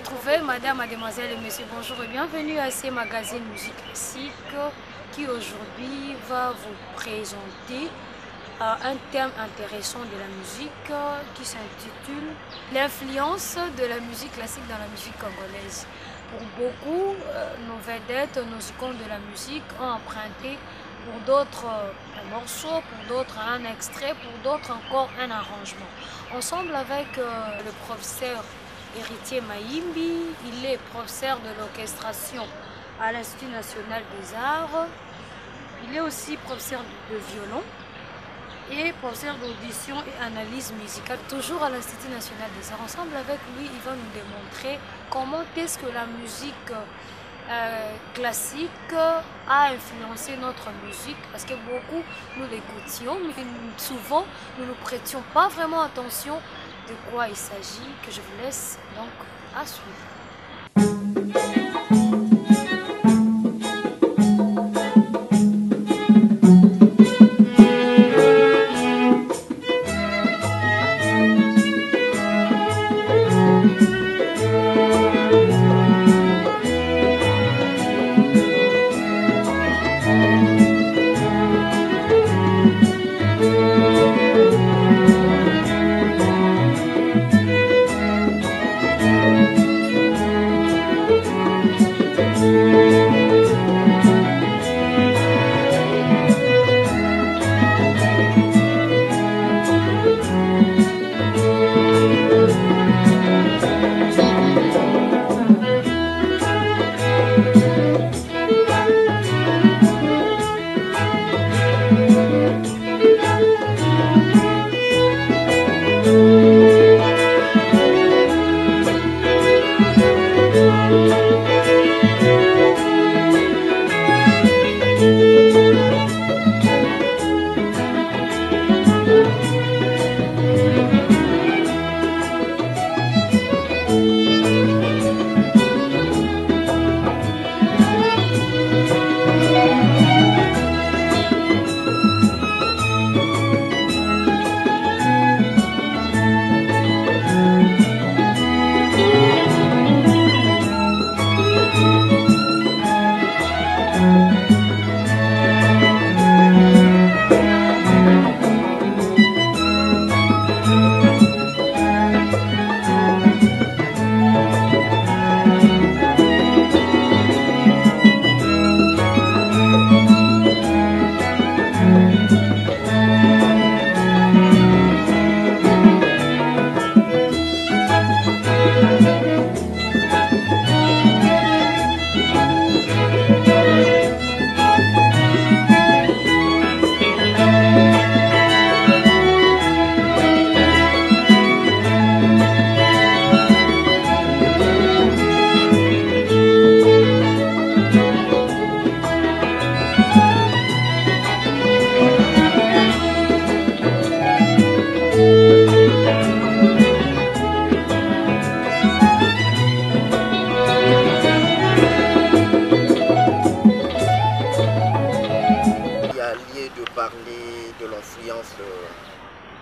retrouvez, madame, mademoiselle et monsieur. Bonjour et bienvenue à ce magazine Musique Classique qui aujourd'hui va vous présenter un thème intéressant de la musique qui s'intitule l'influence de la musique classique dans la musique congolaise. Pour beaucoup, nos vedettes, nos icônes de la musique ont emprunté pour d'autres un morceau, pour d'autres un extrait, pour d'autres encore un arrangement. Ensemble avec le professeur Héritier Maïmbi, il est professeur de l'orchestration à l'Institut national des arts. Il est aussi professeur de violon et professeur d'audition et analyse musicale, toujours à l'Institut national des arts. Ensemble avec lui, il va nous démontrer comment est-ce que la musique classique a influencé notre musique, parce que beaucoup nous l'écoutions, mais souvent nous ne prêtions pas vraiment attention de quoi il s'agit, que je vous laisse donc à suivre.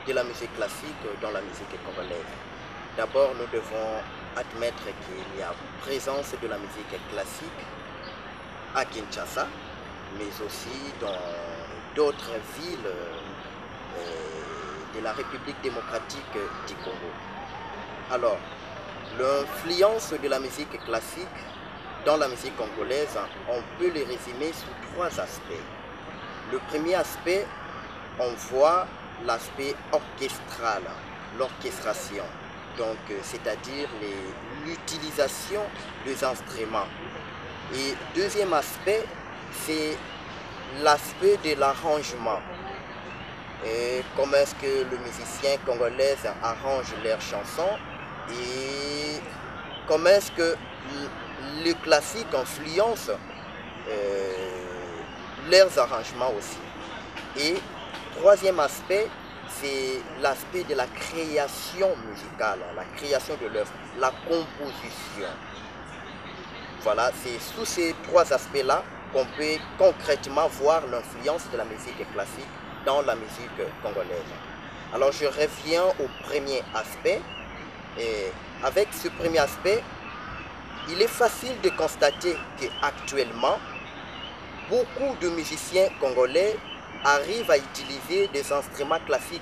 De la musique classique dans la musique congolaise. D'abord, nous devons admettre qu'il y a présence de la musique classique à Kinshasa, mais aussi dans d'autres villes de la République démocratique du Congo. Alors, l'influence de la musique classique dans la musique congolaise, on peut les résumer sous trois aspects. Le premier aspect, on voit l'aspect orchestral, l'orchestration, donc c'est-à-dire l'utilisation des instruments. Et deuxième aspect, c'est l'aspect de l'arrangement. Comment est-ce que le musicien congolais arrange leurs chansons et comment est-ce que le classique influence leurs arrangements aussi. Et troisième aspect, c'est l'aspect de la création musicale, la création de l'œuvre, la composition. Voilà, c'est sous ces trois aspects-là qu'on peut concrètement voir l'influence de la musique classique dans la musique congolaise. Alors je reviens au premier aspect. Et avec ce premier aspect, il est facile de constater qu'actuellement, beaucoup de musiciens congolais arrivent à utiliser des instruments classiques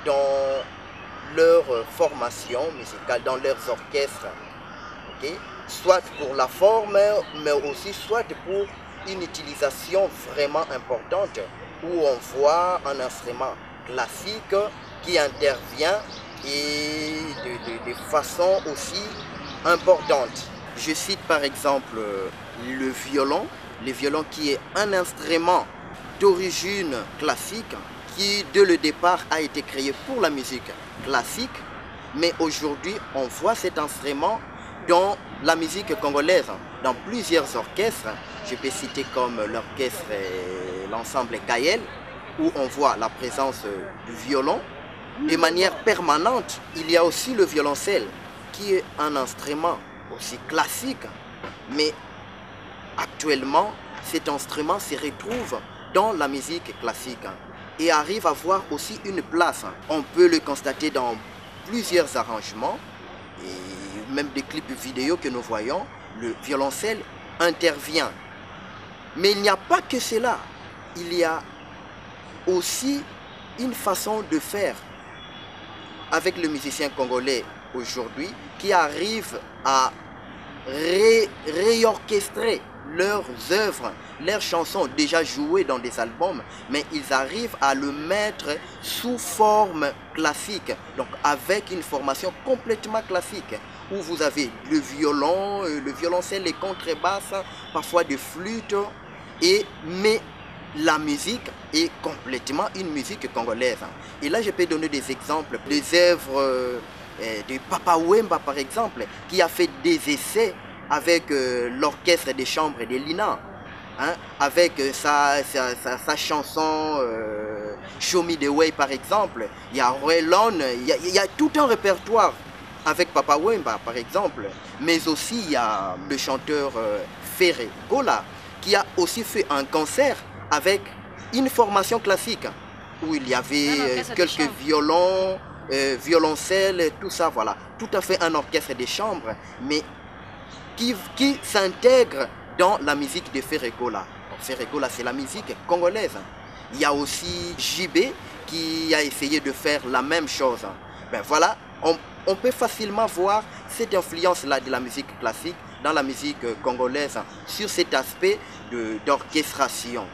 dans leur formation musicale, dans leurs orchestres. Okay? Soit pour la forme, mais aussi soit pour une utilisation vraiment importante où on voit un instrument classique qui intervient et de façon aussi importante. Je cite par exemple le violon qui est un instrument d'origine classique qui dès le départ a été créé pour la musique classique, mais aujourd'hui on voit cet instrument dans la musique congolaise, dans plusieurs orchestres. Je peux citer comme l'orchestre et l'ensemble Kayel, où on voit la présence du violon. De manière permanente, il y a aussi le violoncelle, qui est un instrument aussi classique, mais actuellement, cet instrument se retrouve dans la musique classique et arrive à avoir aussi une place. On peut le constater dans plusieurs arrangements et même des clips vidéo que nous voyons, le violoncelle intervient. Mais il n'y a pas que cela, il y a aussi une façon de faire avec le musicien congolais aujourd'hui qui arrive à réorchestrer leurs œuvres, leurs chansons déjà jouées dans des albums, mais ils arrivent à le mettre sous forme classique, donc avec une formation complètement classique, où vous avez le violon, le violoncelle, les contrebasses, parfois des flûtes, mais la musique est complètement une musique congolaise. Et là, je peux donner des exemples, des œuvres de Papa Wemba, par exemple, qui a fait des essais avec l'orchestre des chambres de l'INA, hein, avec sa chanson Show Me the Way, par exemple. Il y a Roelon, il y a tout un répertoire avec Papa Wemba, par exemple. Mais aussi, il y a le chanteur Ferré Gola, qui a aussi fait un concert avec une formation classique, où il y avait quelques violons, violoncelle, tout ça, voilà. Tout à fait un orchestre de chambre, mais qui s'intègre dans la musique de Ferregola. Ferregola, c'est la musique congolaise. Il y a aussi JB qui a essayé de faire la même chose. Ben voilà, on peut facilement voir cette influence-là de la musique classique dans la musique congolaise sur cet aspect d'orchestration.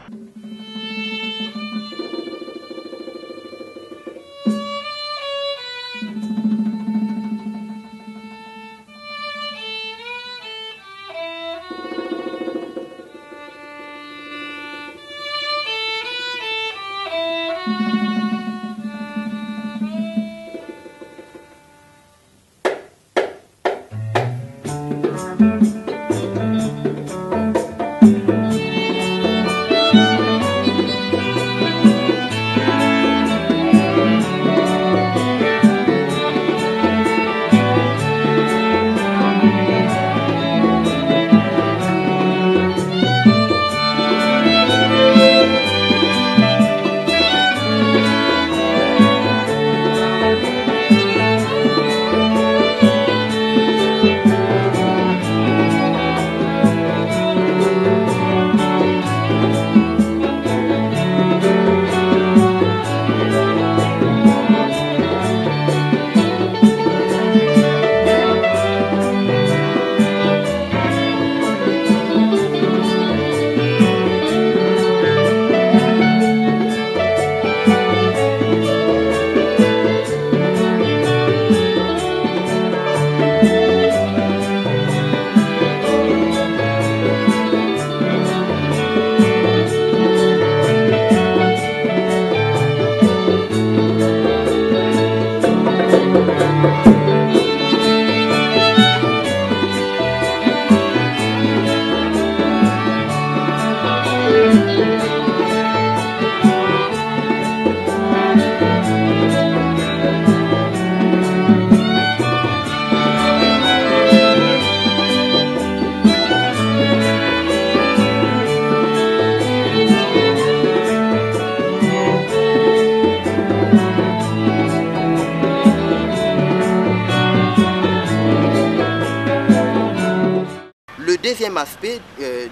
deuxième aspect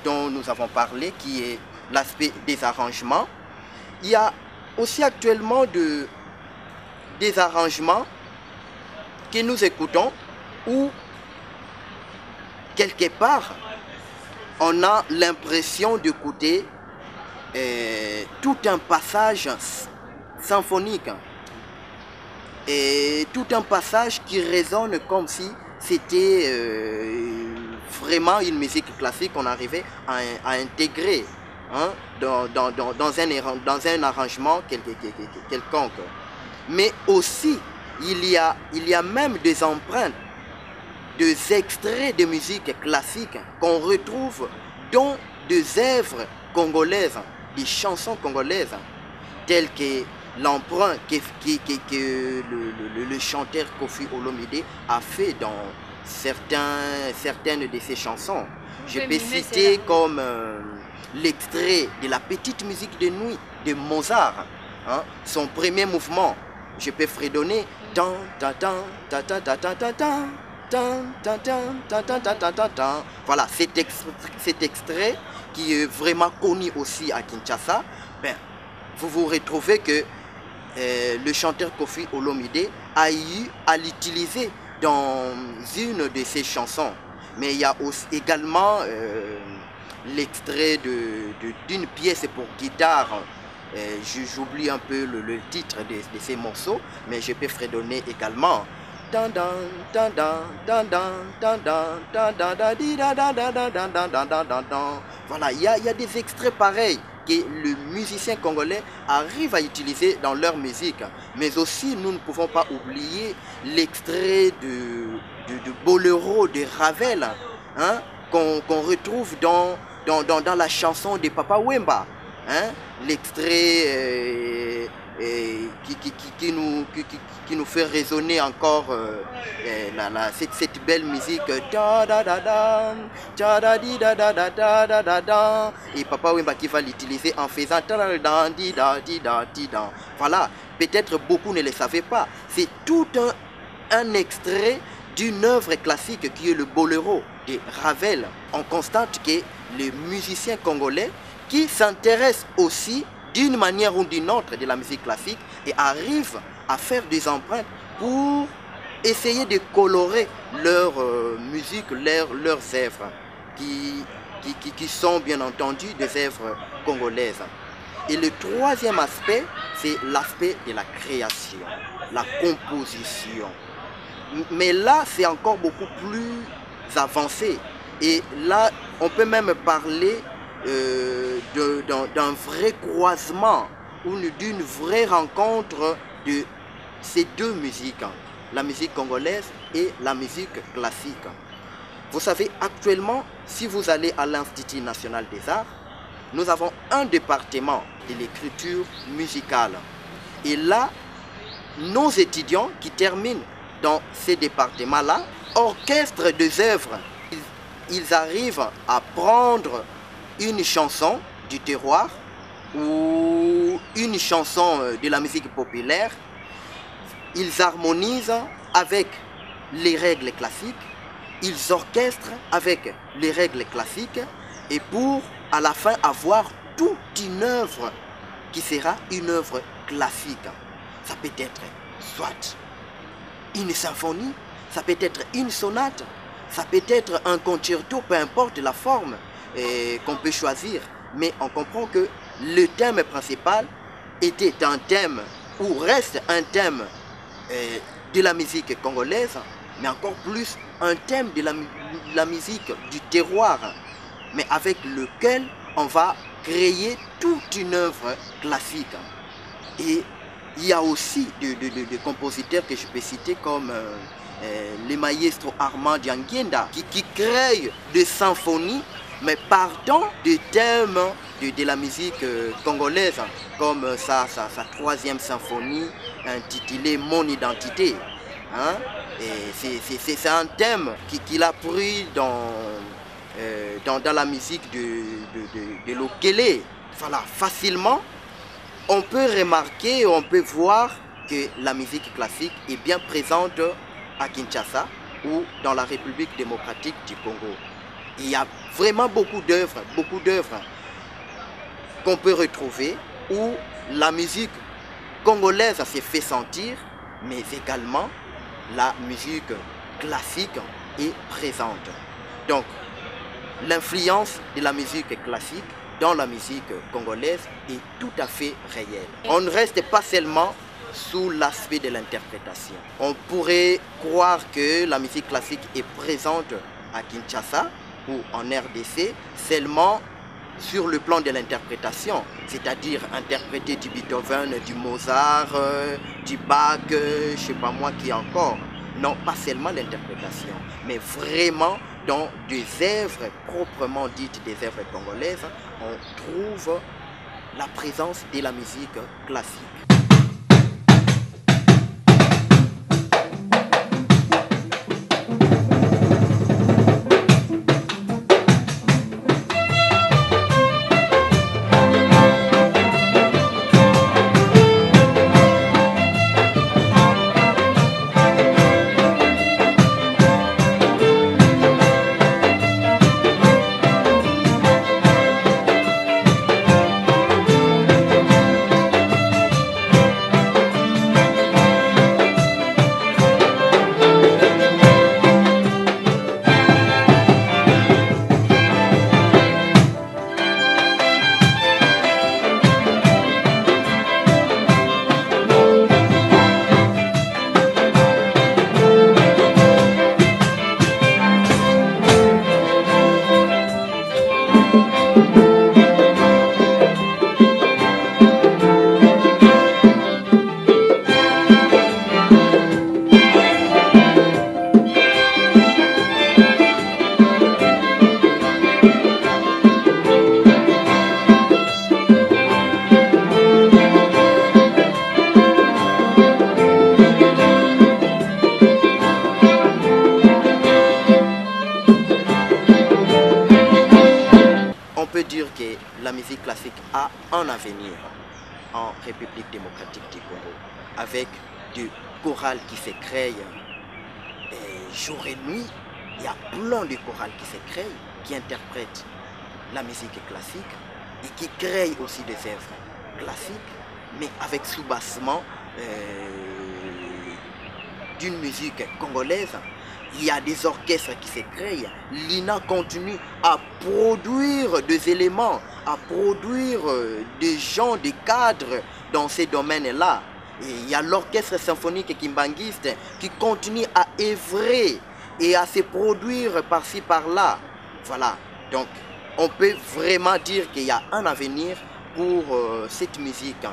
dont nous avons parlé, qui est l'aspect des arrangements. Il y a aussi actuellement des arrangements que nous écoutons où quelque part on a l'impression d'écouter tout un passage symphonique et tout un passage qui résonne comme si c'était vraiment une musique classique qu'on arrivait à intégrer, hein, dans un arrangement quelconque. Mais aussi, il y a même des empreintes, des extraits de musique classique qu'on retrouve dans des œuvres congolaises, des chansons congolaises, telles que l'emprunt que le chanteur Koffi Olomide a fait dans certaines de ses chansons. Je peux citer comme l'extrait de la petite musique de nuit de Mozart, hein, son premier mouvement. Je peux fredonner. Voilà, cet extrait qui est vraiment connu aussi à Kinshasa. Ben, vous vous retrouvez que le chanteur Koffi Olomide a eu à l'utiliser dans une de ses chansons. Mais il y a aussi également l'extrait d'une pièce pour guitare. J'oublie un peu le titre de ces morceaux, mais je peux fredonner également. Voilà, il y a des extraits pareils que le musicien congolais arrive à utiliser dans leur musique. Mais aussi, nous ne pouvons pas oublier l'extrait de Boléro de Ravel, hein, qu'on retrouve dans la chanson de Papa Wemba. Hein, l'extrait qui nous fait résonner encore cette belle musique. Et Papa Wemba qui va l'utiliser en faisant. Voilà, peut-être beaucoup ne le savaient pas. C'est tout un extrait d'une œuvre classique qui est le Boléro de Ravel. On constate que les musiciens congolais qui s'intéressent aussi d'une manière ou d'une autre de la musique classique et arrivent à faire des empreintes pour essayer de colorer leur musique, leurs œuvres, qui sont bien entendu des œuvres congolaises. Et le troisième aspect, c'est l'aspect de la création, la composition. Mais là, c'est encore beaucoup plus avancé. Et là, on peut même parler d'un vrai croisement ou d'une vraie rencontre de ces deux musiques, la musique congolaise et la musique classique. Vous savez, actuellement, si vous allez à l'Institut national des arts, nous avons un département de l'écriture musicale. Et là, nos étudiants qui terminent dans ces départements-là orchestrent des œuvres. Ils arrivent à prendre une chanson du terroir ou une chanson de la musique populaire, ils harmonisent avec les règles classiques, ils orchestrent avec les règles classiques et pour à la fin avoir toute une œuvre qui sera une œuvre classique. Ça peut être soit une symphonie, ça peut être une sonate, ça peut être un concerto, peu importe la forme qu'on peut choisir, mais on comprend que le thème principal était un thème ou reste un thème de la musique congolaise, mais encore plus un thème de la musique du terroir, mais avec lequel on va créer toute une œuvre classique. Et il y a aussi des compositeurs que je peux citer comme les maestros Armand Dianguienda qui créent des symphonies mais partant des thèmes de la musique congolaise, comme sa troisième symphonie intitulée Mon Identité. Hein? C'est un thème qu'il a pris dans la musique de l'Okélé. Voilà, facilement, on peut remarquer, on peut voir que la musique classique est bien présente à Kinshasa ou dans la République démocratique du Congo. Il y a vraiment beaucoup d'œuvres qu'on peut retrouver où la musique congolaise s'est fait sentir, mais également la musique classique est présente. Donc, l'influence de la musique classique dans la musique congolaise est tout à fait réelle. On ne reste pas seulement sous l'aspect de l'interprétation. On pourrait croire que la musique classique est présente à Kinshasa ou en RDC seulement sur le plan de l'interprétation, c'est-à-dire interpréter du Beethoven, du Mozart, du Bach, je ne sais pas moi qui encore. Non, pas seulement l'interprétation, mais vraiment dans des œuvres proprement dites des œuvres congolaises, on trouve la présence de la musique classique. Dire que la musique classique a un avenir en République démocratique du Congo, avec des chorales qui se créent jour et nuit. Il y a plein de chorales qui se créent, qui interprètent la musique classique et qui créent aussi des œuvres classiques, mais avec sous-bassement d'une musique congolaise. Il y a des orchestres qui se créent. L'INA continue à produire des éléments, à produire des gens, des cadres dans ces domaines-là. Et il y a l'orchestre symphonique kimbanguiste qui continue à œuvrer et à se produire par-ci, par-là. Voilà. Donc, on peut vraiment dire qu'il y a un avenir pour cette musique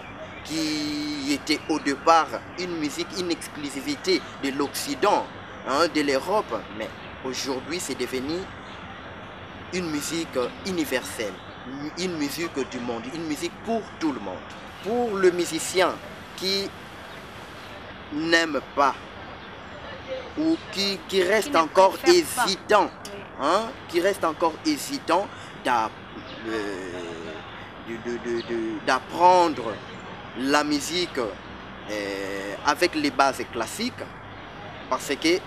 qui était au départ une musique, une exclusivité de l'Occident, de l'Europe, mais aujourd'hui c'est devenu une musique universelle, une musique du monde, une musique pour tout le monde. Pour le musicien qui n'aime pas ou qui reste encore hésitant, qui reste encore hésitant d'apprendre la musique avec les bases classiques, parce que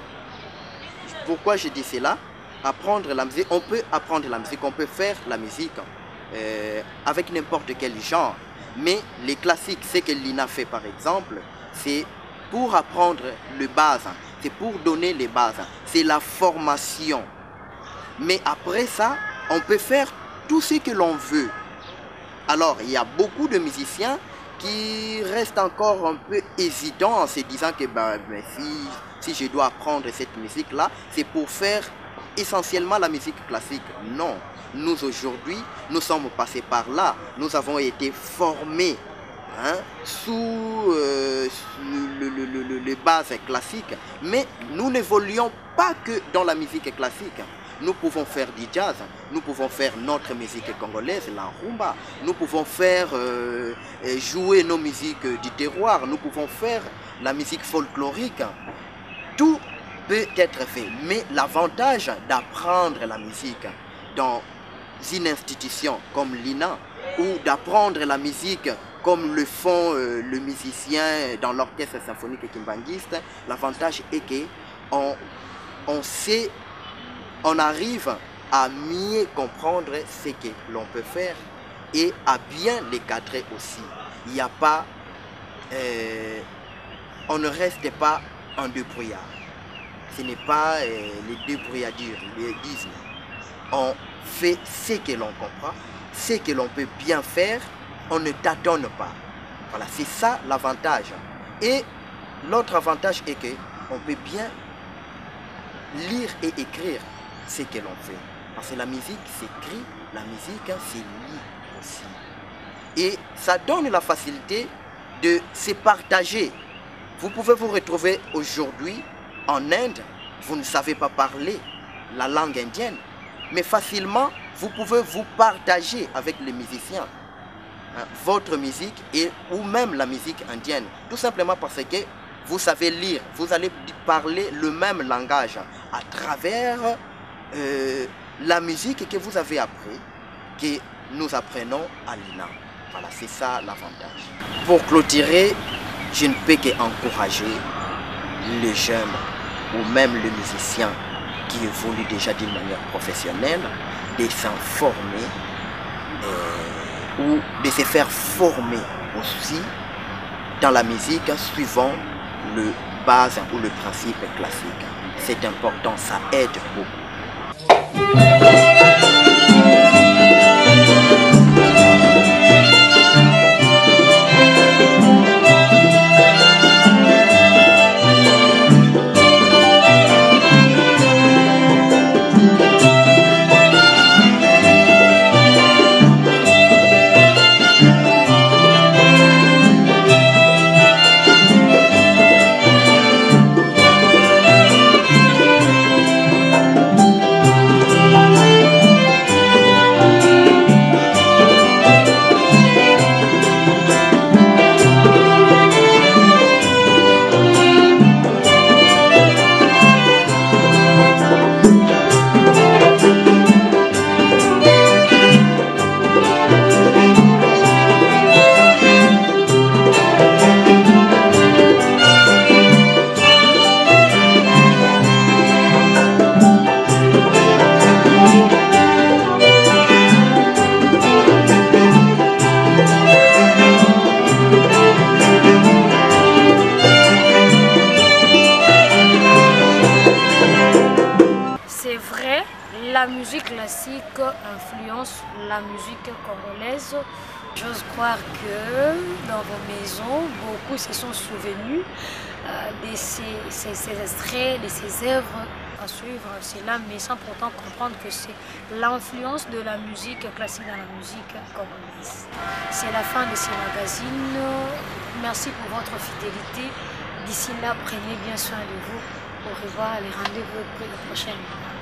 pourquoi je dis cela? Apprendre la musique, on peut apprendre la musique, on peut faire la musique avec n'importe quel genre. Mais les classiques, ce que l'INA fait par exemple, c'est pour apprendre les bases, c'est pour donner les bases, c'est la formation. Mais après ça, on peut faire tout ce que l'on veut. Alors, il y a beaucoup de musiciens qui restent encore un peu hésitants en se disant que si je dois apprendre cette musique-là, c'est pour faire essentiellement la musique classique. Non, nous aujourd'hui, nous sommes passés par là, nous avons été formés sous les bases classiques, mais nous n'évoluons pas que dans la musique classique. Nous pouvons faire du jazz, nous pouvons faire notre musique congolaise, la rumba, nous pouvons faire jouer nos musiques du terroir, nous pouvons faire la musique folklorique. Tout peut être fait, mais l'avantage d'apprendre la musique dans une institution comme l'INA ou d'apprendre la musique comme le font les musiciens dans l'orchestre symphonique kimbanguiste, l'avantage est que on arrive à mieux comprendre ce que l'on peut faire et à bien les cadrer aussi. Il n'y a pas, on ne reste pas en débrouillard. Ce n'est pas les débrouillardures, les disent. On fait ce que l'on comprend, ce que l'on peut bien faire, on ne tâtonne pas. Voilà, c'est ça l'avantage. Et l'autre avantage est que on peut bien lire et écrire ce que l'on fait. Parce que la musique s'écrit, la musique se lit aussi. Et ça donne la facilité de se partager. Vous pouvez vous retrouver aujourd'hui en Inde, vous ne savez pas parler la langue indienne, mais facilement, vous pouvez vous partager avec les musiciens votre musique et ou même la musique indienne. Tout simplement parce que vous savez lire, vous allez parler le même langage à travers la musique que vous avez appris, que nous apprenons à l'INA. Voilà, c'est ça l'avantage. Pour clôturer, je ne peux qu'encourager les jeunes ou même les musiciens qui évoluent déjà d'une manière professionnelle de s'informer ou de se faire former aussi dans la musique suivant le base ou le principe classique. C'est important, ça aide beaucoup. La musique classique influence la musique congolaise. J'ose croire que dans vos maisons, beaucoup se sont souvenus de ces extraits, de ces œuvres à suivre. C'est là, mais sans pourtant comprendre que c'est l'influence de la musique classique dans la musique congolaise. C'est la fin de ce magazine. Merci pour votre fidélité. D'ici là, prenez bien soin de vous. Au revoir, les rendez-vous pour la prochaine.